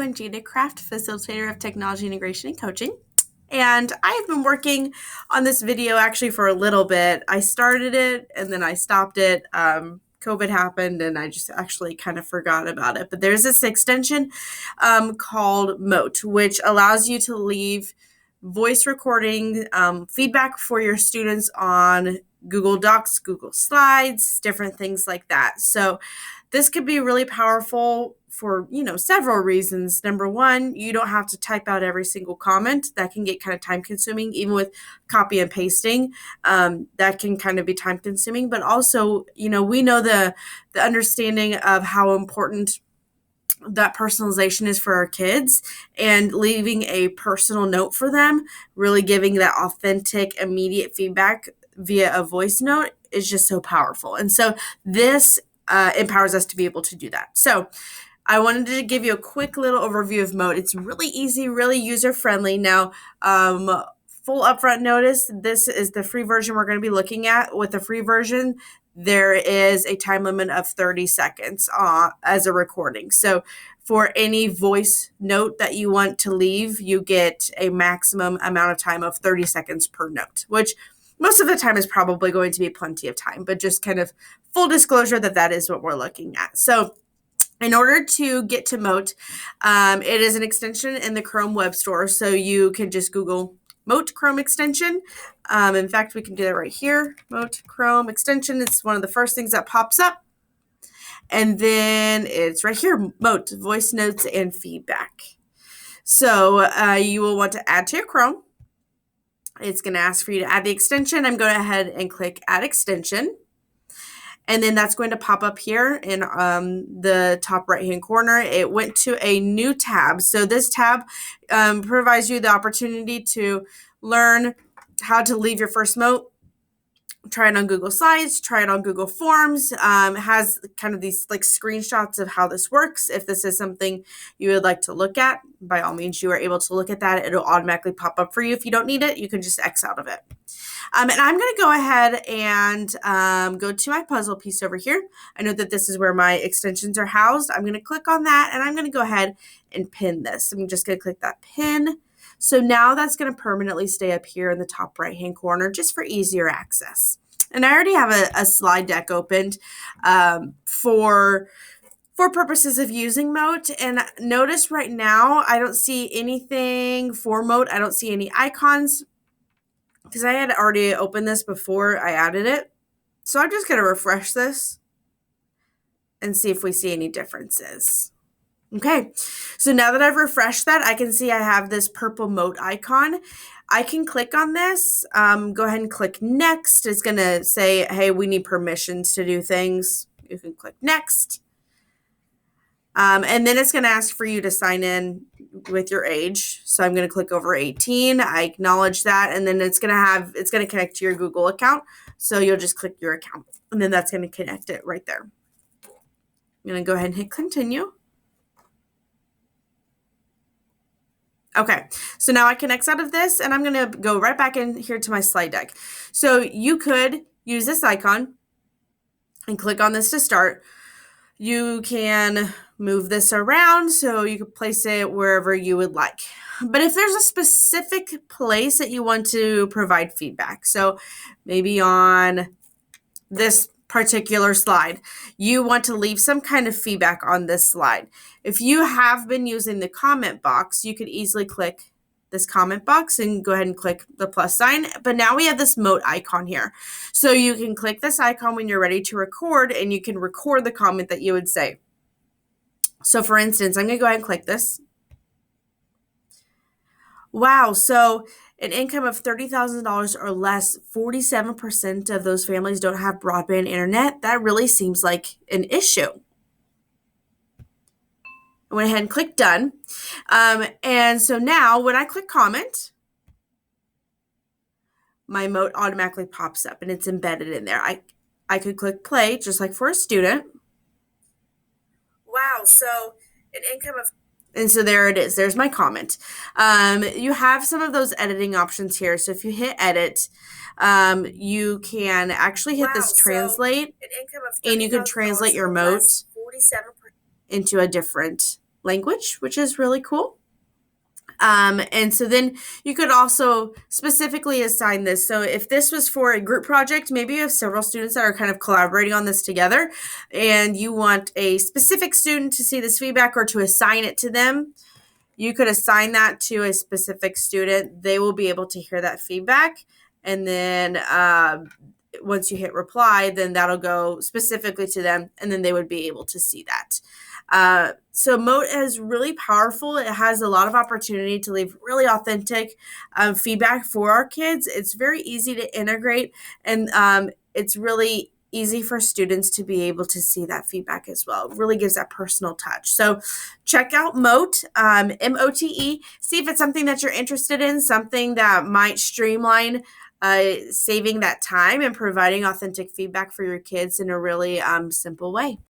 everyone, Gina Kraft, Facilitator of Technology Integration and Coaching. And I've been working on this video actually for a little bit. I started it and then I stopped it. COVID happened and I just actually kind of forgot about it. But there's this extension called Mote, which allows you to leave voice recording feedback for your students on Google Docs, Google Slides, different things like that. So this could be really powerful for, several reasons. Number one, you don't have to type out every single comment. That can get kind of time consuming, even with copy and pasting. That can kind of be time consuming, but also, we know the understanding of how important that personalization is for our kids, and leaving a personal note for them, really giving that authentic, immediate feedback via a voice note is just so powerful. And so this empowers us to be able to do that. So I wanted to give you a quick little overview of Mote. It's really easy, really user-friendly. Now, full upfront notice, this is the free version we're going to be looking at. With the free version, there is a time limit of 30 seconds as a recording. So for any voice note that you want to leave, you get a maximum amount of time of 30 seconds per note, which most of the time is probably going to be plenty of time, but just kind of full disclosure that is what we're looking at. So in order to get to Mote, it is an extension in the Chrome web store. So you can just Google Mote Chrome extension. In fact, we can do that right here. Mote Chrome extension. It's one of the first things that pops up. And then it's right here, Mote, voice notes and feedback. So you will want to add to your Chrome. It's going to ask for you to add the extension. I'm going to go ahead and click Add Extension. And then that's going to pop up here in the top right-hand corner. It went to a new tab. So this tab provides you the opportunity to learn how to leave your first Mote. Try it on Google Slides, try it on Google Forms. It has kind of these like screenshots of how this works. If this is something you would like to look at, by all means, you are able to look at that. It'll automatically pop up for you. If you don't need it, you can just X out of it. And I'm going to go ahead and go to my puzzle piece over here. I know that this is where my extensions are housed. I'm going to click on that, and I'm going to go ahead and pin this. I'm just going to click that pin. So now that's going to permanently stay up here in the top right-hand corner just for easier access. And I already have a slide deck opened for purposes of using Mote. And notice right now, I don't see anything for Mote. I don't see any icons because I had already opened this before I added it. So I'm just going to refresh this and see if we see any differences. Okay, so now that I've refreshed that, I can see I have this purple Mote icon. I can click on this, go ahead and click next. It's going to say, hey, we need permissions to do things. You can click next. And then it's going to ask for you to sign in with your age. So I'm going to click over 18. I acknowledge that. And then it's going to connect to your Google account. So you'll just click your account and then that's going to connect it right there. I'm going to go ahead and hit continue. Okay, so now I can X out of this and I'm going to go right back in here to my slide deck. So you could use this icon and click on this to start. You can move this around so you can place it wherever you would like. But if there's a specific place that you want to provide feedback, so maybe on this particular slide, you want to leave some kind of feedback on this slide. If you have been using the comment box, you could easily click this comment box and go ahead and click the plus sign. But now we have this Mote icon here. So you can click this icon when you're ready to record and you can record the comment that you would say. So for instance, I'm going to go ahead and click this. Wow, so an income of $30,000 or less, 47% of those families don't have broadband internet. That really seems like an issue. I went ahead and clicked done. And so now when I click comment, my Mote automatically pops up and it's embedded in there. I could click play just like for a student. Wow, so an income of... And so there it is. There's my comment. You have some of those editing options here. So if you hit edit, you can actually hit this translate, and you can translate your Mote into a different language, which is really cool. And so then you could also specifically assign this. So if this was for a group project, maybe you have several students that are kind of collaborating on this together, and you want a specific student to see this feedback or to assign it to them. You could assign that to a specific student. They will be able to hear that feedback. And then once you hit reply, then that'll go specifically to them, and then they would be able to see that. So Mote is really powerful. It has a lot of opportunity to leave really authentic feedback for our kids. It's very easy to integrate, and it's really easy for students to be able to see that feedback as well. It really gives that personal touch. So check out Mote, M-O-T-E. See if it's something that you're interested in, something that might streamline saving that time and providing authentic feedback for your kids in a really simple way.